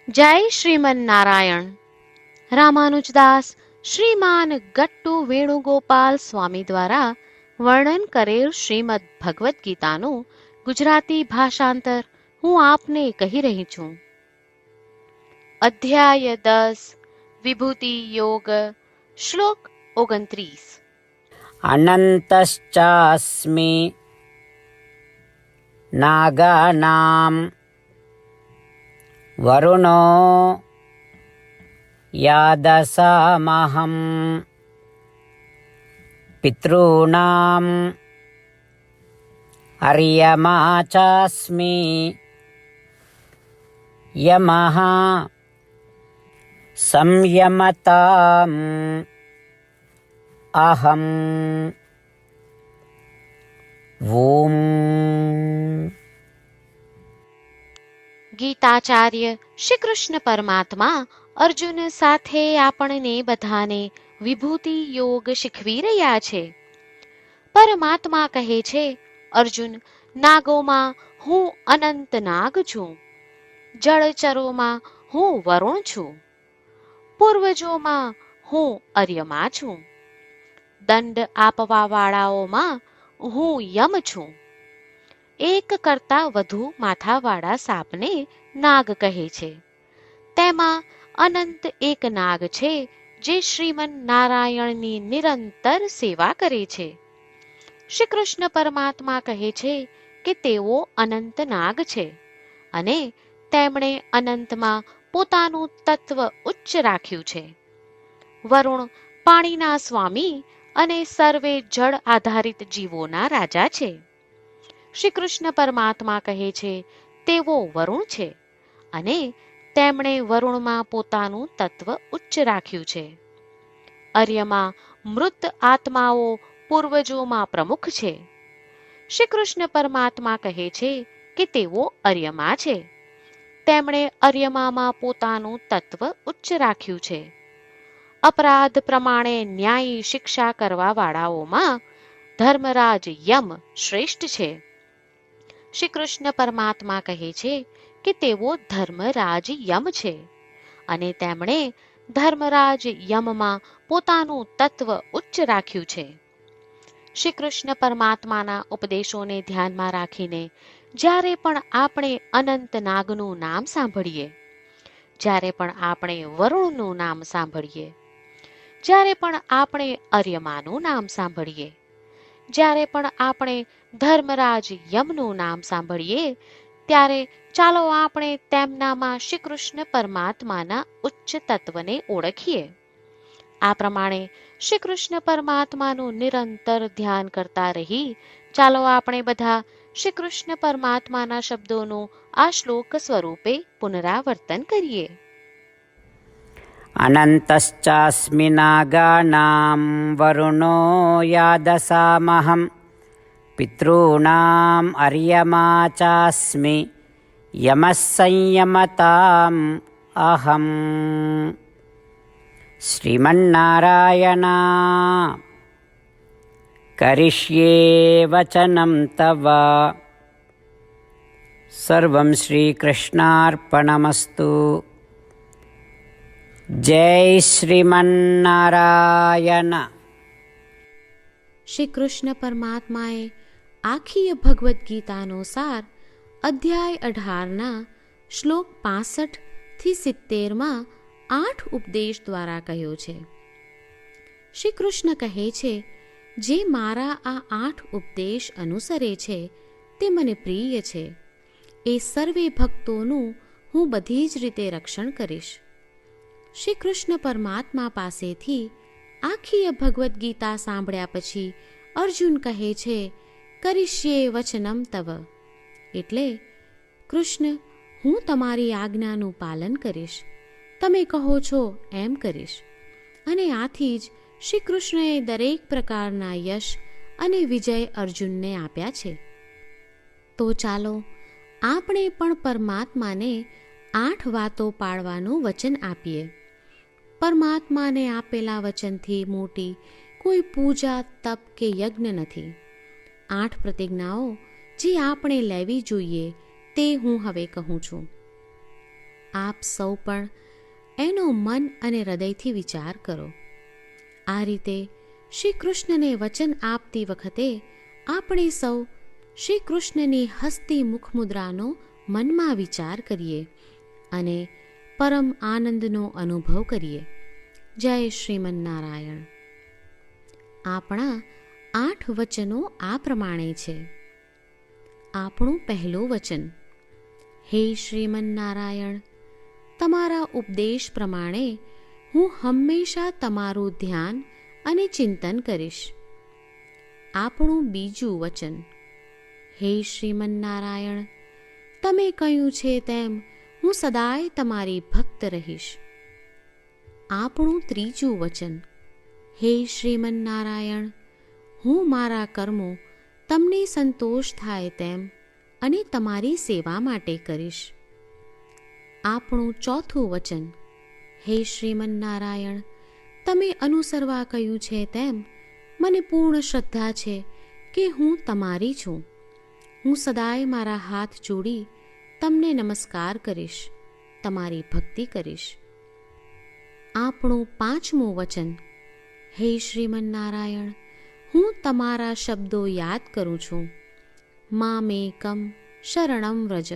જય શ્રીમન નારાયણ. રામાનુજદાસ શ્રીમાન ગટ્ટુ વેણુગોપાલ સ્વામી દ્વારા વર્ણન કરેલ શ્રીમદ ભગવદ્ ગીતાનું ગુજરાતી ભાષાંતર હું આપને કહી રહી છું. અધ્યાય 10 વિભૂતિ યોગ, શ્લોક 29. અનંતશ્ચાસ્મિ નાગાનામ વરુણો યાદસામહં પિતॄણામ અર્યમા ચાસ્મિ યમઃ સંયમતામ અહમ ઓમ. ગીતાચાર્ય શ્રી કૃષ્ણ પરમાત્મા અર્જુન સાથે આપણને બધાને વિભૂતિ યોગ શીખવી રહ્યા છે. પરમાત્મા કહે છે, અર્જુન, નાગોમાં હું અનંત નાગ છું, જળચરોમાં હું વરુણ છું, પૂર્વજોમાં હું અર્યમા છું, દંડ આપવા વાળાઓમાં હું યમ છું. એક કરતા વધુ માથાવાળા સાપને નાગ કહે છે. તેમાં અનંત એક નાગ છે જે શ્રીમન નારાયણની નિરંતર સેવા કરે છે. શ્રી કૃષ્ણ પરમાત્મા કહે છે કે તેઓ અનંત નાગ છે અને તેમણે અનંતમાં પોતાનું તત્વ ઉચ્ચ રાખ્યું છે. વરુણ પાણીના સ્વામી અને સર્વે જળ આધારિત જીવોના રાજા છે. શ્રી કૃષ્ણ પરમાત્મા કહે છે તેઓ વરુણ છે અને તેમણે વરુણમાં પોતાનું તત્વ ઉચ્ચ રાખ્યું છે. અર્યમાં મૃત આત્માઓ પૂર્વજોમાં પ્રમુખ છે. શ્રી કૃષ્ણ પરમાત્મા કહે છે કે તેઓ અર્યમા છે. તેમણે અર્યમામાં પોતાનું તત્વ ઉચ્ચ રાખ્યું છે. અપરાધ પ્રમાણે ન્યાયી શિક્ષા કરવા વાળાઓમાં ધર્મરાજ યમ શ્રેષ્ઠ છે. શ્રી કૃષ્ણ પરમાત્મા કહે છે કે તેઓ ધર્મરાજ યમ છે અને તેમણે ધર્મરાજ યમમાં પોતાનું તત્વ ઉચ્ચ રાખ્યું છે. શ્રી કૃષ્ણ પરમાત્માના ઉપદેશોને ધ્યાનમાં રાખીને જ્યારે પણ આપણે અનંત નાગનું નામ સાંભળીએ, જ્યારે પણ આપણે વરુણનું નામ સાંભળીએ, જ્યારે પણ આપણે અર્યમાનું નામ સાંભળીએ, જ્યારે પણ આપણે ધર્મરાજ યમનું નામ સાંભળીએ, ત્યારે ચાલો આપણે તેમનામાં શ્રી કૃષ્ણ પરમાત્માના ઉચ્ચ તત્વને ઓળખીએ. આ પ્રમાણે શ્રી કૃષ્ણ પરમાત્માનું નિરંતર ધ્યાન કરતા રહી ચાલો આપણે બધા શ્રી કૃષ્ણ પરમાત્માના શબ્દોનું આ શ્લોક સ્વરૂપે પુનરાવર્તન કરીએ. અનંતશ્ચાસ્મિ નાગાનામ વરુણો યાદસામહં પિતॄણામ અર્યમા ચાસ્મિ યમઃ સંયમતામ અહમ. શ્રીમન્નારાયણ કરિષ્યે વચનમ તવ. સર્વં શ્રીકૃષ્ણાર્પણમસ્તુ. જય શ્રીમન્નારાયણ. શ્રી કૃષ્ણ પરમાત્માએ આખી ભગવદ્ ગીતાનો સાર અધ્યાય 18ના શ્લોક 65 થી 70માં 8 ઉપદેશ દ્વારા કહ્યો છે. શ્રી કૃષ્ણ કહે છે, જે મારા આ 8 ઉપદેશ અનુસરે છે તે મને પ્રિય છે. એ સર્વે ભક્તોનું હું બધી જ રીતે રક્ષણ કરીશ. શ્રી કૃષ્ણ પરમાત્મા પાસેથી આખી ભગવદ્ ગીતા સાંભળ્યા પછી અર્જુન કહે છે, કરિષ્યે વચનમ તવ, એટલે કૃષ્ણ, હું તમારી આજ્ઞાનું પાલન કરીશ, તમે કહો છો એમ કરીશ. અને આથી જ શ્રી કૃષ્ણએ દરેક પ્રકારના યશ અને વિજય અર્જુનને આપ્યા છે. તો ચાલો આપણે પણ પરમાત્માને 8 વાતો પાળવાનું વચન આપીએ. પરમાત્માને આપેલા વચનથી મોટી કોઈ પૂજા, તપ કે યજ્ઞ નથી. 8 પ્રતિજ્ઞાઓ જે આપણે લેવી જોઈએ તે હું હવે કહું છું. આપ સૌ પણ એનો મન અને હૃદયથી વિચાર કરો. આ રીતે શ્રી કૃષ્ણને વચન આપતી વખતે આપણે સૌ શ્રી કૃષ્ણની હસતી મુખમુદ્રાનો મનમાં વિચાર કરીએ અને પરમ આનંદનો અનુભવ કરીએ. જય શ્રીમન્નારાયણ. આપણા 8 વચનો આ પ્રમાણે છે. આપણું પહેલું વચન: હે શ્રીમન્નારાયણ, તમારા ઉપદેશ પ્રમાણે હું હંમેશા તમારું ધ્યાન અને ચિંતન કરીશ. આપણું બીજું વચન: હે શ્રીમન્નારાયણ, તમે કહ્યું છે તેમ હું સદાય તમારી ભક્ત રહીશ. આપણું ત્રીજું વચન: હે શ્રીમન્નારાયણ, હું મારા કર્મો તમને સંતોષ થાય તેમ અને તમારી સેવા માટે કરીશ. આપણું ચોથું વચન: હે શ્રીમન્નારાયણ, તમે અનુસરવા કહ્યું છે તેમ મને પૂર્ણ શ્રદ્ધા છે કે હું તમારી છું. હું સદાય મારા હાથ જોડી તમને નમસ્કાર કરીશ, તમારી ભક્તિ કરીશ. આપણું પાંચમું વચન: હે શ્રીમન્નારાયણ, હું તમારા શબ્દો યાદ કરું છું. મામેકમ શરણમ વ્રજ,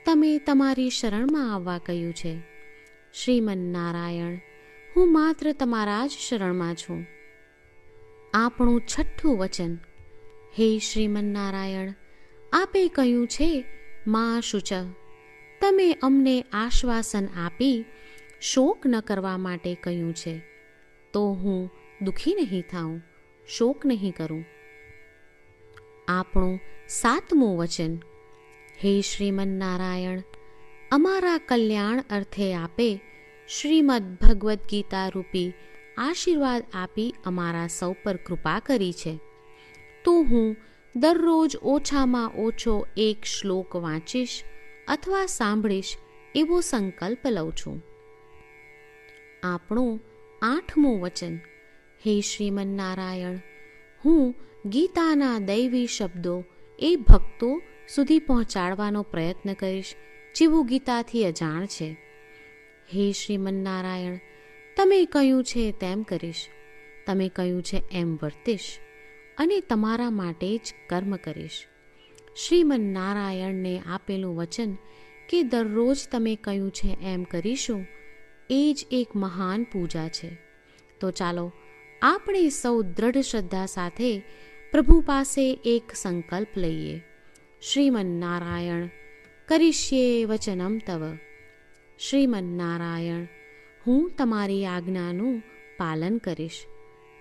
તમે તમારી શરણમાં આવવા કહ્યું છે. શ્રીમન્નારાયણ, હું માત્ર તમારા જ શરણમાં છું. આપણું છઠ્ઠું વચન: હે શ્રીમન્નારાયણ, આપે કહ્યું છે મા શુચ, તમે અમને આશ્વાસન આપી શોક ન કરવા માટે કહ્યું છે, તો હું દુઃખી નહીં થાઉં, શોક નહીં કરું. આપણું સાતમું વચન: હે શ્રીમન્નારાયણ, અમારા કલ્યાણ અર્થે આપે શ્રીમદ્ ભગવદ્ ગીતા રૂપી આશીર્વાદ આપી અમારા સૌ પર કૃપા કરી છે, તો હું દરરોજ ઓછામાં ઓછો 1 શ્લોક વાંચીશ અથવા સાંભળીશ એવો સંકલ્પ લઉં છું. આપણું આઠમું વચન: હે શ્રીમન્નારાયણ, હું ગીતાના દૈવી શબ્દો એ ભક્તો સુધી પહોંચાડવાનો પ્રયત્ન કરીશ જેઓ ગીતાથી અજાણ છે. હે શ્રીમન્નારાયણ, તમે કહ્યું છે તેમ કરીશ, તમે કહ્યું છે એમ વર્તીશ અને તમારા માટે જ કર્મ કરીશ. શ્રીમન્નારાયણને આપેલું વચન કે દરરોજ તમે કહ્યું છે એમ કરીશું, એ જ એક મહાન પૂજા છે. તો ચાલો આપણે સૌ દ્રઢ શ્રદ્ધા સાથે પ્રભુ પાસે એક સંકલ્પ લઈએ. શ્રીમન્નારાયણ, કરીશ્યે વચનમ તવ. શ્રીમન્નારાયણ, હું તમારી આજ્ઞાનું પાલન કરીશ.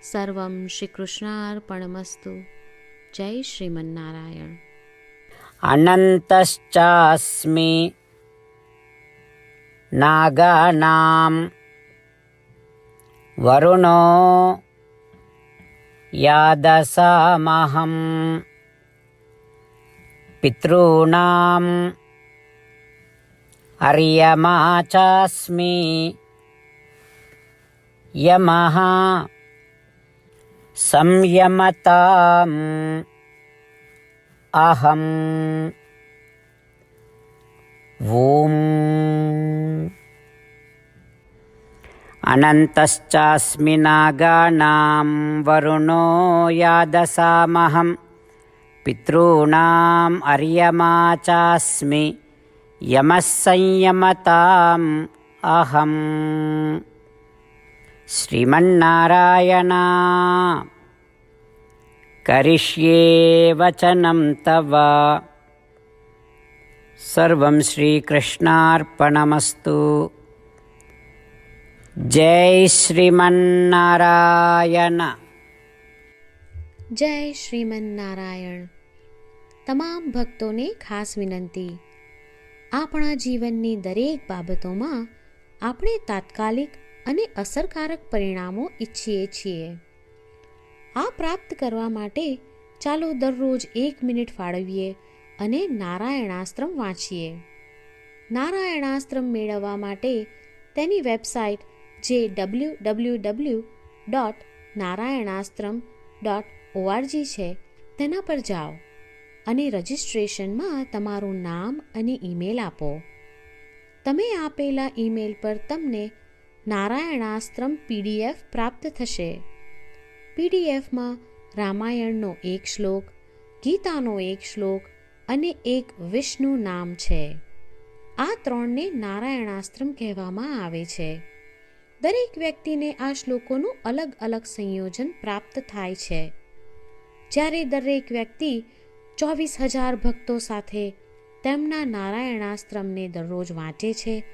સર્વમ શ્રી કૃષ્ણાર્પણમસ્તુ. જય શ્રીમન્નારાયણ. અનંતશ્ચાસ્મિ નાગાનામ વરુણો યાદસામહં પિતॄણામ અર્યમા ચાસ્મિ યમઃ સંયમતામ અહમ. ઓમ. અનંતશ્ચાસ્મિ નાગાનાં વરુણો યાદસામહં પિતॄણામ અર્યમા ચાસ્મિ યમઃ સંયમતામ અહમ. શ્રીમન્નારાયણ, કરિષ્યે વચનમ તવ. સર્વં શ્રીકૃષ્ણાર્પણમસ્તુ. જય શ્રીમન્નારાયણ. જય શ્રીમન્નારાયણ. તમામ ભક્તોને ખાસ વિનંતી: આપણા જીવનની દરેક બાબતોમાં આપણે તાત્કાલિક અને અસરકારક પરિણામો ઈચ્છીએ છીએ. આ પ્રાપ્ત કરવા માટે ચાલો દરરોજ 1 મિનિટ ફાળવીએ અને નારાયણાસ્ત્રમ વાંચીએ. નારાયણાસ્ત્રમ મેળવવા માટે તેની વેબસાઇટ જે www.narayanaastram.org છે તેના પર જાઓ અને રજિસ્ટ્રેશનમાં તમારું નામ અને ઈમેલ આપો. તમે આપેલા ઈમેલ પર તમને નારાયણાસ્ત્રમ PDF પ્રાપ્ત થશે. PDFમાં રામાયણનો એક શ્લોક, ગીતાનો એક શ્લોક અને એક વિષ્ણુ નામ છે. આ 3ને નારાયણાસ્ત્રમ કહેવામાં આવે છે. દરેક વ્યક્તિને આ શ્લોકોનું અલગ અલગ સંયોજન પ્રાપ્ત થાય છે. જ્યારે દરેક વ્યક્તિ 24,000 ભક્તો સાથે તેમના નારાયણાસ્ત્રમને દરરોજ વાંચે છે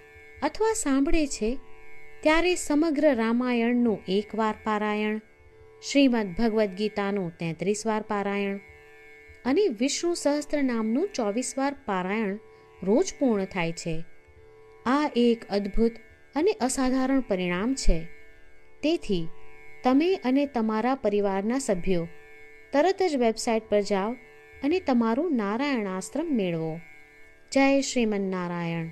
અથવા સાંભળે છે, ત્યારે સમગ્ર રામાયણનું 1 વાર પારાયણ, શ્રીમદ ભગવદ્ ગીતાનું 33 વાર પારાયણ અને વિષ્ણુ સહસ્ત્ર નામનું 24 વાર પારાયણ રોજ પૂર્ણ થાય છે. આ એક અદ્ભુત અને અસાધારણ પરિણામ છે. તેથી તમે અને તમારા પરિવારના સભ્યો તરત જ વેબસાઇટ પર જાઓ અને તમારું નારાયણાસ્ત્રમ મેળવો. જય શ્રીમન્નારાયણ.